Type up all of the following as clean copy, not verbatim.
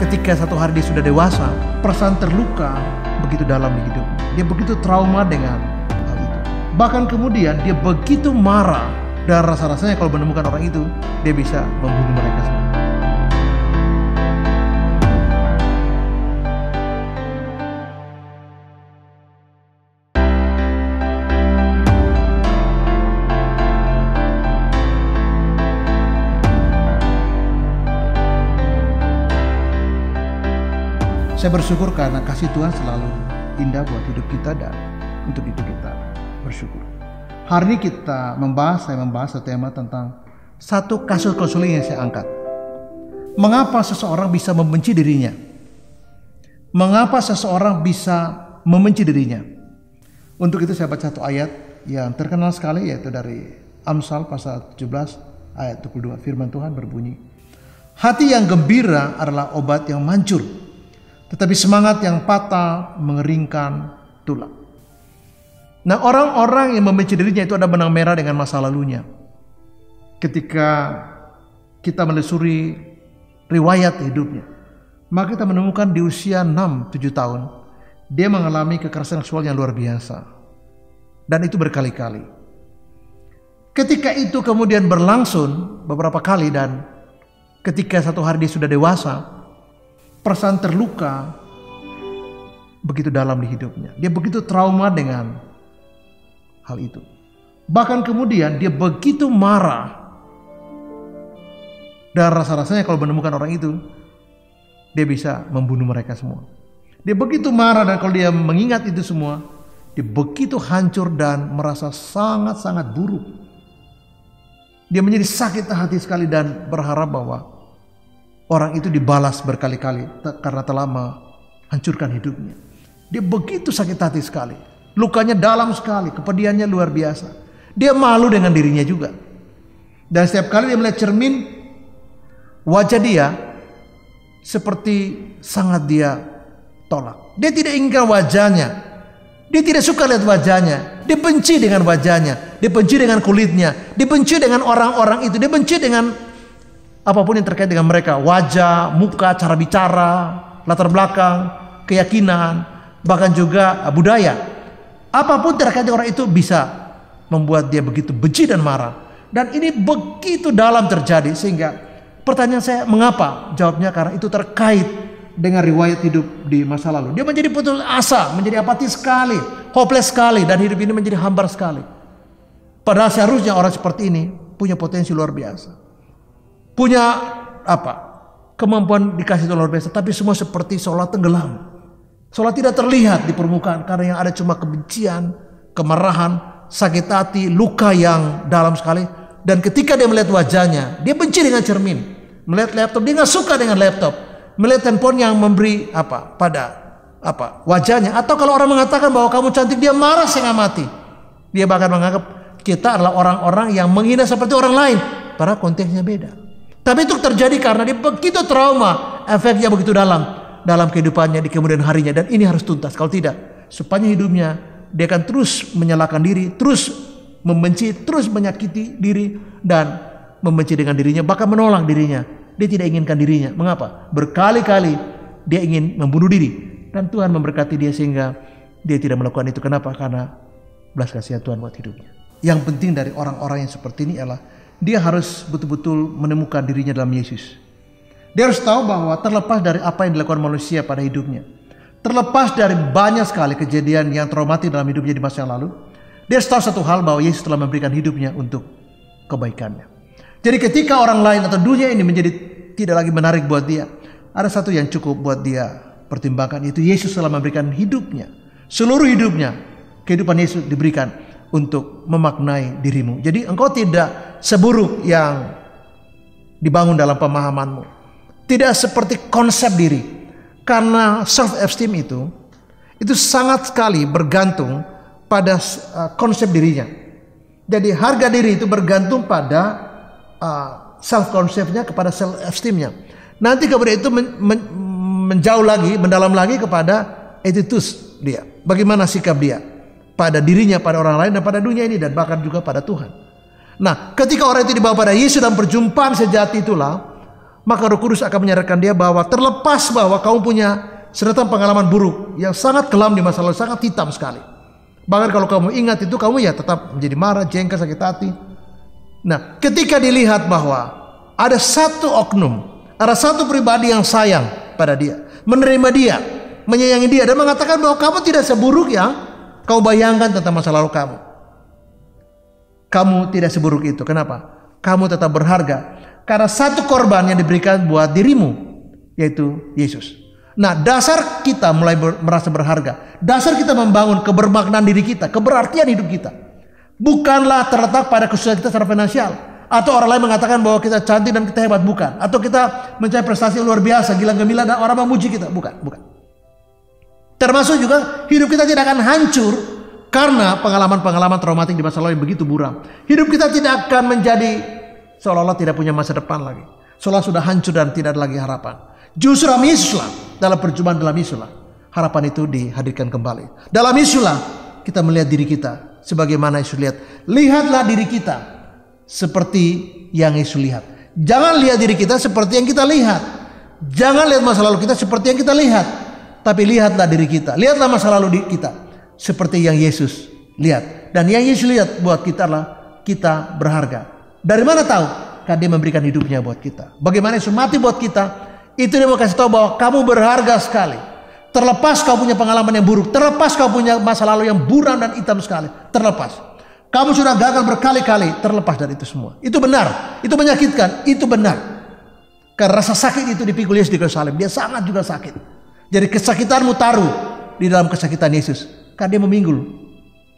ketika satu hari dia sudah dewasa, perasaan terluka begitu dalam di hidupnya. Dia begitu trauma dengan hal itu. Bahkan kemudian dia begitu marah, dan rasa-rasanya kalau menemukan orang itu, dia bisa membunuh mereka semua. Saya bersyukur karena kasih Tuhan selalu indah buat hidup kita, dan untuk itu kita bersyukur. Hari ini saya membahas satu tema tentang satu kasus konseling yang saya angkat. Mengapa seseorang bisa membenci dirinya? Mengapa seseorang bisa membenci dirinya? Untuk itu saya baca satu ayat yang terkenal sekali, yaitu dari Amsal pasal 17 ayat 22. Firman Tuhan berbunyi, "Hati yang gembira adalah obat yang mancur, tetapi semangat yang patah mengeringkan tulang." Nah, orang-orang yang membenci dirinya itu ada benang merah dengan masa lalunya. Ketika kita menelusuri riwayat hidupnya, maka kita menemukan di usia 6-7 tahun dia mengalami kekerasan seksual yang luar biasa, dan itu berkali-kali. Ketika itu kemudian berlangsung beberapa kali, dan ketika satu hari dia sudah dewasa, perasaan terluka begitu dalam di hidupnya. Dia begitu trauma dengan hal itu. Bahkan kemudian dia begitu marah, dan rasa-rasanya kalau menemukan orang itu, dia bisa membunuh mereka semua. Dia begitu marah, dan kalau dia mengingat itu semua, dia begitu hancur dan merasa sangat-sangat buruk. Dia menjadi sakit hati sekali dan berharap bahwa orang itu dibalas berkali-kali karena telah menghancurkan hidupnya. Dia begitu sakit hati sekali. Lukanya dalam sekali, kepedihannya luar biasa. Dia malu dengan dirinya juga. Dan setiap kali dia melihat cermin, wajah dia seperti sangat dia tolak. Dia tidak inginkan wajahnya. Dia tidak suka lihat wajahnya. Dia benci dengan wajahnya. Dia benci dengan kulitnya. Dia benci dengan orang-orang itu. Dia benci dengan apapun yang terkait dengan mereka, wajah, muka, cara bicara, latar belakang, keyakinan, bahkan juga budaya. Apapun terkait dengan orang itu bisa membuat dia begitu benci dan marah. Dan ini begitu dalam terjadi, sehingga pertanyaan saya, mengapa? Jawabnya karena itu terkait dengan riwayat hidup di masa lalu. Dia menjadi putus asa, menjadi apatis sekali, hopeless sekali, dan hidup ini menjadi hambar sekali. Padahal seharusnya orang seperti ini punya potensi luar biasa. Punya kemampuan dikasih Tuhan luar biasa, tapi semua seperti seolah tenggelam, seolah tidak terlihat di permukaan, karena yang ada cuma kebencian, kemarahan, sakit hati, luka yang dalam sekali. Dan ketika dia melihat wajahnya, dia benci dengan cermin. Melihat laptop, dia nggak suka dengan laptop. Melihat handphone yang memberi wajahnya, atau kalau orang mengatakan bahwa kamu cantik, dia marah setengah mati. Dia bahkan menganggap kita adalah orang-orang yang menghina seperti orang lain, padahal konteksnya beda. Tapi itu terjadi karena dia begitu trauma, efeknya begitu dalam kehidupannya di kemudian harinya, dan ini harus tuntas. Kalau tidak, sepanjang hidupnya dia akan terus menyalahkan diri, terus membenci, terus menyakiti diri, dan membenci dengan dirinya, bahkan menolak dirinya. Dia tidak inginkan dirinya. Mengapa? Berkali-kali dia ingin membunuh diri, dan Tuhan memberkati dia sehingga dia tidak melakukan itu. Kenapa? Karena belas kasihan Tuhan buat hidupnya. Yang penting dari orang-orang yang seperti ini adalah dia harus betul-betul menemukan dirinya dalam Yesus. Dia harus tahu bahwa terlepas dari apa yang dilakukan manusia pada hidupnya, terlepas dari banyak sekali kejadian yang traumatik dalam hidupnya di masa yang lalu, dia harus tahu satu hal, bahwa Yesus telah memberikan hidupnya untuk kebaikannya. Jadi ketika orang lain atau dunia ini menjadi tidak lagi menarik buat dia, ada satu yang cukup buat dia pertimbangkan, yaitu Yesus telah memberikan hidupnya, seluruh hidupnya. Kehidupan Yesus diberikan untuk memaknai dirimu. Jadi engkau tidak seburuk yang dibangun dalam pemahamanmu. Tidak seperti konsep diri. Karena self-esteem itu sangat sekali bergantung pada konsep dirinya. Jadi harga diri itu bergantung pada self-konsepnya, kepada self-esteemnya. Nanti kemudian itu menjauh lagi, mendalam lagi kepada attitude dia. Bagaimana sikap dia pada dirinya, pada orang lain, dan pada dunia ini, dan bahkan juga pada Tuhan. Nah, ketika orang itu dibawa pada Yesus dan perjumpaan sejati itulah, maka Roh Kudus akan menyadarkan dia bahwa terlepas bahwa kamu punya serta pengalaman buruk yang sangat kelam di masa lalu, sangat hitam sekali. Bahkan kalau kamu ingat itu, kamu ya tetap menjadi marah, jengkel, sakit hati. Nah, ketika dilihat bahwa ada satu oknum, ada satu pribadi yang sayang pada dia, menerima dia, menyayangi dia, dan mengatakan bahwa kamu tidak seburuk yang kau bayangkan tentang masa lalu kamu. Kamu tidak seburuk itu. Kenapa? Kamu tetap berharga karena satu korban yang diberikan buat dirimu, yaitu Yesus. Nah, dasar kita mulai merasa berharga. Dasar kita membangun kebermaknaan diri kita, keberartian hidup kita, bukanlah terletak pada kesusahan kita secara finansial, atau orang lain mengatakan bahwa kita cantik dan kita hebat, bukan. Atau kita mencapai prestasi luar biasa, gila gemilang dan orang memuji kita, bukan. Termasuk juga hidup kita tidak akan hancur karena pengalaman-pengalaman traumatik di masa lalu yang begitu buram. Hidup kita tidak akan menjadi seolah-olah tidak punya masa depan lagi, seolah sudah hancur dan tidak ada lagi harapan. Justru dalam Yesuslah, dalam perjumpaan dalam Yesuslah, harapan itu dihadirkan kembali. Dalam Yesuslah kita melihat diri kita sebagaimana Yesus lihat. Lihatlah diri kita seperti yang Yesus lihat. Jangan lihat diri kita seperti yang kita lihat. Jangan lihat masa lalu kita seperti yang kita lihat. Tapi lihatlah diri kita, lihatlah masa lalu kita seperti yang Yesus lihat. Dan yang Yesus lihat buat kita adalah kita berharga. Dari mana tahu? Karena dia memberikan hidupnya buat kita. Bagaimana Yesus mati buat kita, itu dia mau kasih tahu bahwa kamu berharga sekali. Terlepas kau punya pengalaman yang buruk, terlepas kau punya masa lalu yang buram dan hitam sekali, terlepas kamu sudah gagal berkali-kali, terlepas dari itu semua. Itu benar, itu menyakitkan, itu benar. Karena rasa sakit itu dipikul Yesus di kayu salib. Dia sangat juga sakit. Jadi kesakitanmu taruh di dalam kesakitan Yesus. Karena dia meminggul,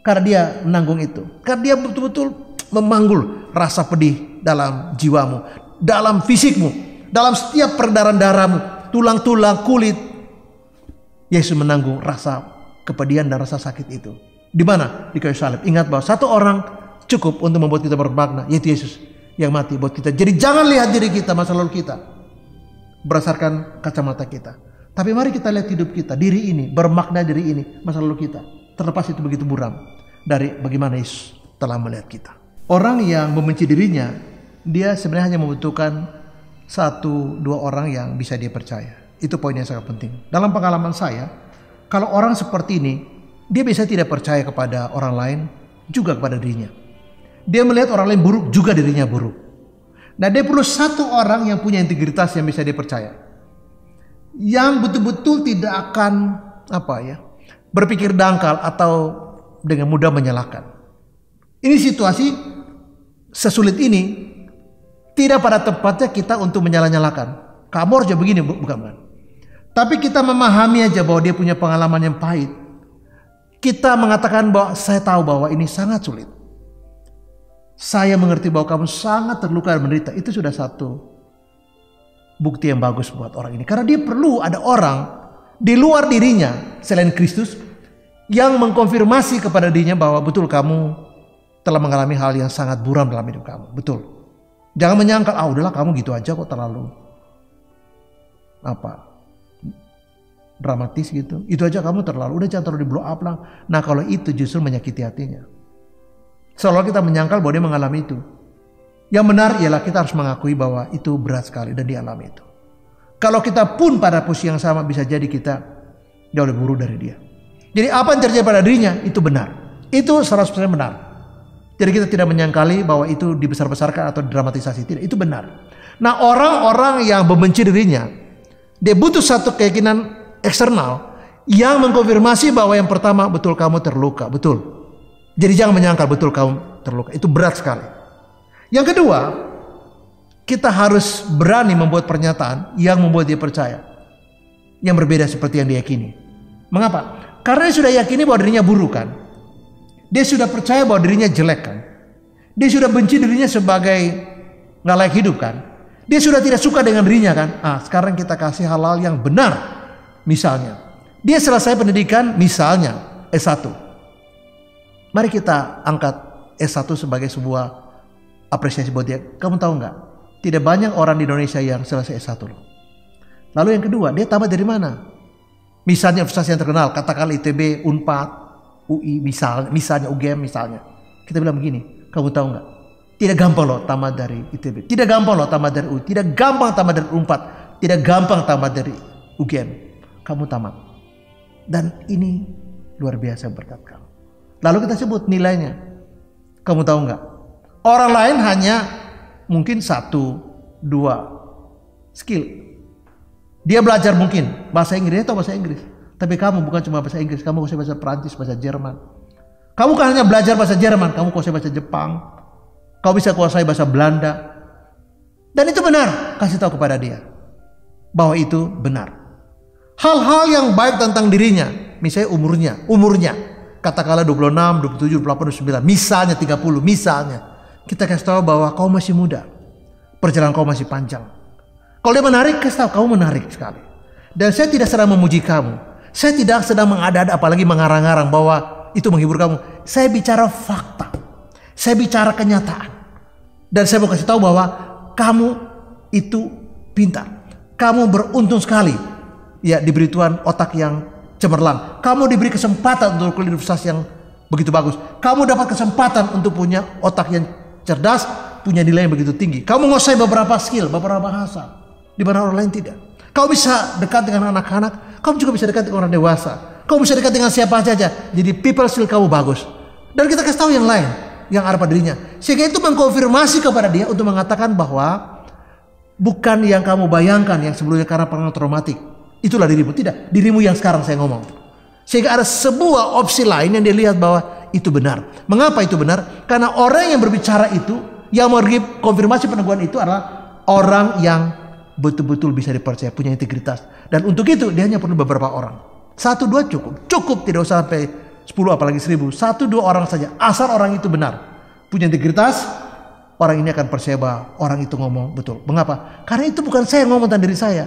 karena dia menanggung itu, karena dia betul-betul memanggul rasa pedih dalam jiwamu, dalam fisikmu, dalam setiap peredaran darahmu, tulang-tulang, kulit. Yesus menanggung rasa kepedihan dan rasa sakit itu. Di mana? Di kayu salib. Ingat bahwa satu orang cukup untuk membuat kita bermakna, yaitu Yesus yang mati buat kita. Jadi jangan lihat diri kita, masa lalu kita berdasarkan kacamata kita. Tapi mari kita lihat hidup kita, diri ini, bermakna diri ini, masa lalu kita. Terlepas itu begitu buram dari bagaimana Yesus telah melihat kita. Orang yang membenci dirinya, dia sebenarnya hanya membutuhkan 1-2 orang yang bisa dia percaya. Itu poin yang sangat penting. Dalam pengalaman saya, kalau orang seperti ini, dia biasanya tidak percaya kepada orang lain, juga kepada dirinya. Dia melihat orang lain buruk, juga dirinya buruk. Nah, dia perlu 1 orang yang punya integritas yang bisa dia percaya, yang betul-betul tidak akan berpikir dangkal atau dengan mudah menyalahkan. Ini situasi sesulit ini tidak pada tempatnya kita untuk menyalah-nyalahkan. Kamu harusnya begini, bukan. Tapi kita memahami aja bahwa dia punya pengalaman yang pahit. Kita mengatakan bahwa saya tahu bahwa ini sangat sulit. Saya mengerti bahwa kamu sangat terluka dan menderita. Itu sudah satu bukti yang bagus buat orang ini. Karena dia perlu ada orang di luar dirinya selain Kristus yang mengkonfirmasi kepada dirinya bahwa betul kamu telah mengalami hal yang sangat buram dalam hidup kamu. Betul. Jangan menyangkal, udahlah kamu gitu aja kok, terlalu dramatis gitu. Itu aja kamu terlalu, udah jangan terlalu di blow up lah. Nah, kalau itu justru menyakiti hatinya. Seolah kita menyangkal bahwa dia mengalami itu. Yang benar ialah kita harus mengakui bahwa itu berat sekali dan dialami itu. Kalau kita pun pada posisi yang sama, bisa jadi kita jauh lebih buruk dari dia. Jadi apa yang terjadi pada dirinya itu benar. Itu 100% benar. Jadi kita tidak menyangkali bahwa itu dibesar-besarkan atau didramatisasi. Tidak, itu benar. Nah, orang-orang yang membenci dirinya, dia butuh satu keyakinan eksternal yang mengkonfirmasi bahwa yang pertama, betul kamu terluka, betul. Jadi jangan menyangkal betul kamu terluka. Itu berat sekali. Yang kedua, kita harus berani membuat pernyataan yang membuat dia percaya, yang berbeda seperti yang diyakini. Mengapa? Karena dia sudah yakini bahwa dirinya buruk kan. Dia sudah percaya bahwa dirinya jelek kan. Dia sudah benci dirinya sebagai nggak layak hidup kan. Dia sudah tidak suka dengan dirinya kan. Sekarang kita kasih hal-hal yang benar. Misalnya, dia selesai pendidikan misalnya S1. Mari kita angkat S1 sebagai sebuah apresiasi buat dia. Kamu tahu nggak? Tidak banyak orang di Indonesia yang selesai S1 loh. Lalu yang kedua, dia tamat dari mana? Misalnya universitas yang terkenal, katakan ITB, Unpad, UI, misalnya UGM misalnya. Kita bilang begini, kamu tahu nggak? Tidak gampang loh tamat dari ITB. Tidak gampang loh tamat dari UI. Tidak gampang tamat dari U4. Tidak gampang tamat dari UGM. Kamu tamat. Dan ini luar biasa berkat kamu. Lalu kita sebut nilainya. Kamu tahu nggak? Orang lain hanya mungkin 1, 2 skill. Dia belajar mungkin bahasa Inggris atau bahasa Inggris. Tapi kamu bukan cuma bahasa Inggris. Kamu kuasai bahasa Perancis, bahasa Jerman. Kamu kan hanya belajar bahasa Jerman. Kamu kuasai bahasa Jepang. Kau bisa kuasai bahasa Belanda. Dan itu benar. Kasih tahu kepada dia bahwa itu benar. Hal-hal yang baik tentang dirinya, misalnya umurnya, katakanlah 26, 27, 28, 29, misalnya 30, misalnya. Kita kasih tahu bahwa kau masih muda. Perjalanan kau masih panjang. Kalau dia menarik, kasih tahu kamu menarik sekali. Dan saya tidak sedang memuji kamu. Saya tidak sedang mengada-ada apalagi mengarang-arang bahwa itu menghibur kamu. Saya bicara fakta. Saya bicara kenyataan. Dan saya mau kasih tahu bahwa kamu itu pintar. Kamu beruntung sekali. Ya, diberi Tuhan otak yang cemerlang. Kamu diberi kesempatan untuk kuliah universitas yang begitu bagus. Kamu dapat kesempatan untuk punya otak yang cerdas, punya nilai yang begitu tinggi. Kamu menguasai beberapa skill, beberapa bahasa, di mana orang lain tidak. Kau bisa dekat dengan anak-anak, kamu juga bisa dekat dengan orang dewasa. Kau bisa dekat dengan siapa saja. Jadi people skill kamu bagus. Dan kita kasih tahu yang lain, yang ada pada dirinya. Sehingga itu mengkonfirmasi kepada dia untuk mengatakan bahwa bukan yang kamu bayangkan yang sebelumnya karena pengalaman traumatik. Itulah dirimu, tidak dirimu yang sekarang saya ngomong. Sehingga ada sebuah opsi lain yang dilihat bahwa itu benar. Mengapa itu benar? Karena orang yang berbicara itu, yang memberi konfirmasi peneguhan itu adalah orang yang betul-betul bisa dipercaya, punya integritas. Dan untuk itu dia hanya perlu beberapa orang. 1, 2 cukup. Cukup, tidak usah sampai 10 apalagi 1000. 1, 2 orang saja. Asal orang itu benar, punya integritas, orang ini akan percaya bahwa orang itu ngomong betul. Mengapa? Karena itu bukan saya yang ngomong tentang diri saya.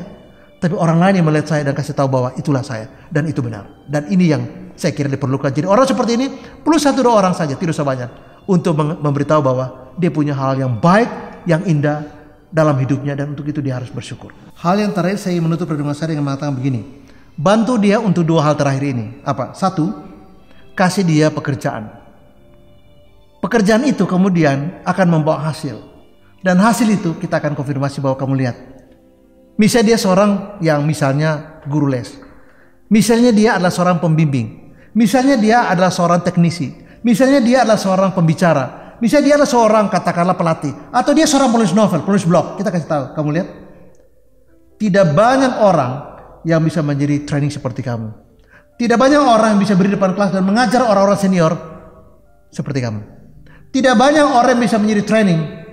Tapi orang lain yang melihat saya dan kasih tahu bahwa itulah saya. Dan itu benar. Dan ini yang saya kira diperlukan. Jadi orang seperti ini perlu 1, 2 orang saja, tidak usah banyak. Untuk memberitahu bahwa dia punya hal yang baik, yang indah dalam hidupnya. Dan untuk itu dia harus bersyukur. Hal yang terakhir saya menutup renungan saya dengan mengatakan begini. Bantu dia untuk 2 hal terakhir ini. Apa? 1, kasih dia pekerjaan. Pekerjaan itu kemudian akan membawa hasil. Dan hasil itu kita akan konfirmasi bahwa kamu lihat. Misalnya dia seorang yang misalnya guru les. Misalnya dia adalah seorang pembimbing. Misalnya dia adalah seorang teknisi. Misalnya dia adalah seorang pembicara. Misalnya dia adalah seorang katakanlah pelatih. Atau dia seorang penulis novel, penulis blog. Kita kasih tahu, kamu lihat. Tidak banyak orang yang bisa menjadi training seperti kamu. Tidak banyak orang yang bisa berdiri depan kelas dan mengajar orang-orang senior seperti kamu. Tidak banyak orang yang bisa menjadi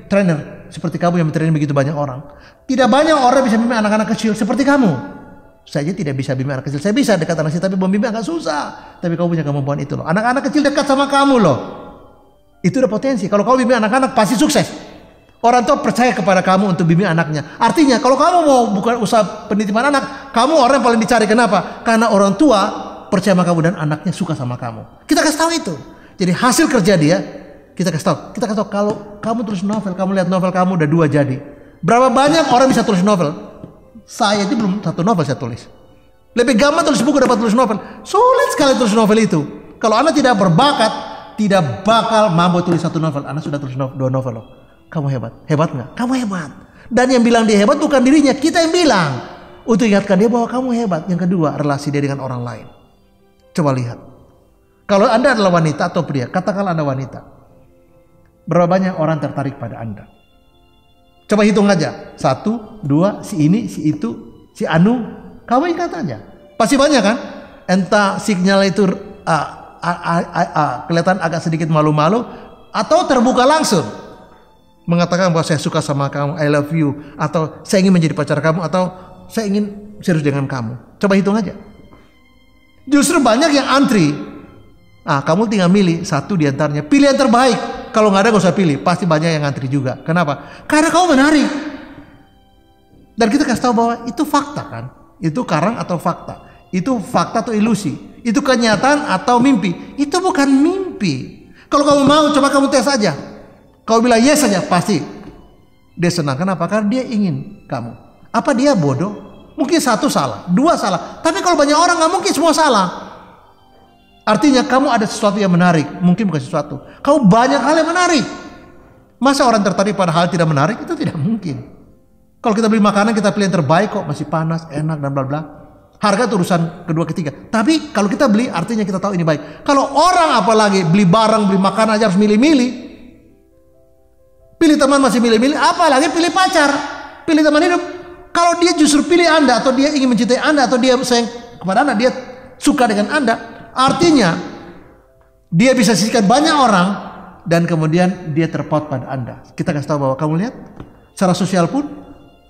trainer seperti kamu yang mentraining begitu banyak orang. Tidak banyak orang yang bisa bimbing anak-anak kecil seperti kamu. Saya tidak bisa bimbing anak kecil. Saya bisa dekat anak kecil, tapi membimbing agak susah. Tapi kamu punya kemampuan itu loh. Anak-anak kecil dekat sama kamu loh. Itu udah potensi. Kalau kamu bimbing anak-anak pasti sukses. Orang tua percaya kepada kamu untuk bimbing anaknya. Artinya kalau kamu mau bukan usaha penitipan anak, kamu orang yang paling dicari. Kenapa? Karena orang tua percaya sama kamu dan anaknya suka sama kamu. Kita kasih tahu itu. Jadi hasil kerja dia, kita kasih tahu. Kita kasih tahu kalau kamu tulis novel, kamu lihat novel kamu udah 2 jadi. Berapa banyak orang bisa tulis novel? Saya itu belum 1 novel saya tulis. Lebih gampang tulis buku dapat tulis novel. Sulit sekali tulis novel itu. Kalau Anda tidak berbakat, tidak bakal mampu tulis 1 novel. Anda sudah tulis 2 novel loh. Kamu hebat. Hebat nggak? Kamu hebat. Dan yang bilang dia hebat bukan dirinya, kita yang bilang. Untuk ingatkan dia bahwa kamu hebat. Yang kedua, relasi dia dengan orang lain. Coba lihat. Kalau Anda adalah wanita atau pria, katakanlah Anda wanita. Berapa banyak orang tertarik pada Anda? Coba hitung aja. 1, 2, si ini, si itu, si Anu. Kamu ingat aja. Pasti banyak kan? Entah sinyal itu kelihatan agak sedikit malu-malu. Atau terbuka langsung. Mengatakan bahwa saya suka sama kamu, I love you. Atau saya ingin menjadi pacar kamu. Atau saya ingin serius dengan kamu. Coba hitung aja. Justru banyak yang antri. Kamu tinggal milih 1 diantaranya. Pilih yang terbaik. Kalau nggak ada gak usah pilih. Pasti banyak yang antri juga. Kenapa? Karena kamu menarik. Dan kita kasih tahu bahwa itu fakta kan. Itu karang atau fakta. Itu fakta atau ilusi. Itu kenyataan atau mimpi. Itu bukan mimpi. Kalau kamu mau coba kamu tes aja. Kau bilang yes saja pasti. Dia senang. Kenapa? Karena dia ingin kamu. Apa dia bodoh? Mungkin 1 salah. 2 salah. Tapi kalau banyak orang nggak mungkin semua salah. Artinya kamu ada sesuatu yang menarik. Mungkin bukan sesuatu. Kamu banyak hal yang menarik. Masa orang tertarik pada hal tidak menarik? Itu tidak mungkin. Kalau kita beli makanan, kita pilih yang terbaik kok, masih panas, enak dan bla bla. Harga itu urusan kedua ketiga. Tapi kalau kita beli, artinya kita tahu ini baik. Kalau orang apalagi beli barang, beli makanan aja harus milih-milih. Pilih teman masih milih-milih, apalagi pilih pacar, pilih teman hidup. Kalau dia justru pilih Anda, atau dia ingin mencintai Anda, atau dia sayang kepada Anda, dia suka dengan Anda, artinya dia bisa sisihkan banyak orang dan kemudian dia terpaut pada Anda. Kita kasih tahu bahwa kamu lihat, secara sosial pun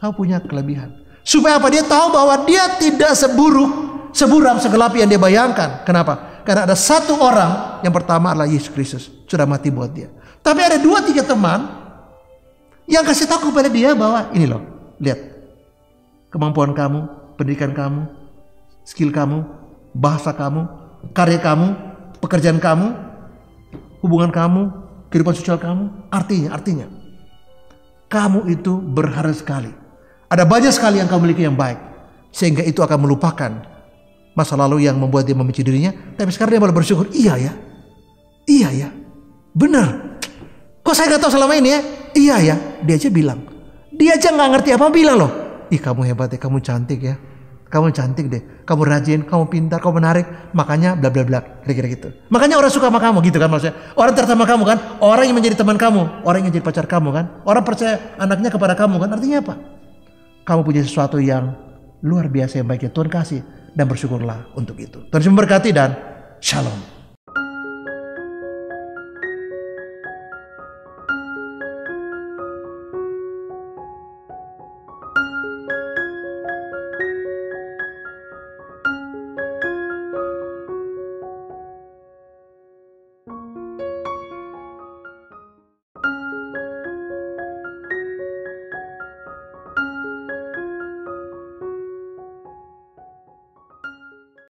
kamu punya kelebihan. Supaya apa? Dia tahu bahwa dia tidak seburam, segelap yang dia bayangkan. Kenapa? Karena ada satu orang, yang pertama adalah Yesus Kristus, sudah mati buat dia. Tapi ada 2-3 teman yang kasih tahu kepada dia bahwa ini loh, lihat, kemampuan kamu, pendidikan kamu, skill kamu, bahasa kamu, karya kamu, pekerjaan kamu, hubungan kamu, kehidupan sosial kamu, artinya kamu itu berharga sekali. Ada banyak sekali yang kamu miliki yang baik, sehingga itu akan melupakan masa lalu yang membuat dia membenci dirinya. Tapi sekarang dia malah bersyukur, iya ya, benar. Kok saya gak tahu selama ini ya? Iya ya, dia aja bilang. Dia aja gak ngerti apa, bilang loh. Ih, kamu hebat ya, kamu cantik ya. Kamu cantik deh, kamu rajin, kamu pintar, kamu menarik. Makanya bla bla bla, kira-kira gitu. Makanya orang suka sama kamu gitu kan maksudnya. Orang tertarik sama kamu kan, orang yang menjadi teman kamu, orang yang jadi pacar kamu kan. Orang percaya anaknya kepada kamu kan, artinya apa? Kamu punya sesuatu yang luar biasa yang baik ya Tuhan kasih, dan bersyukurlah untuk itu. Tuhan memberkati dan shalom.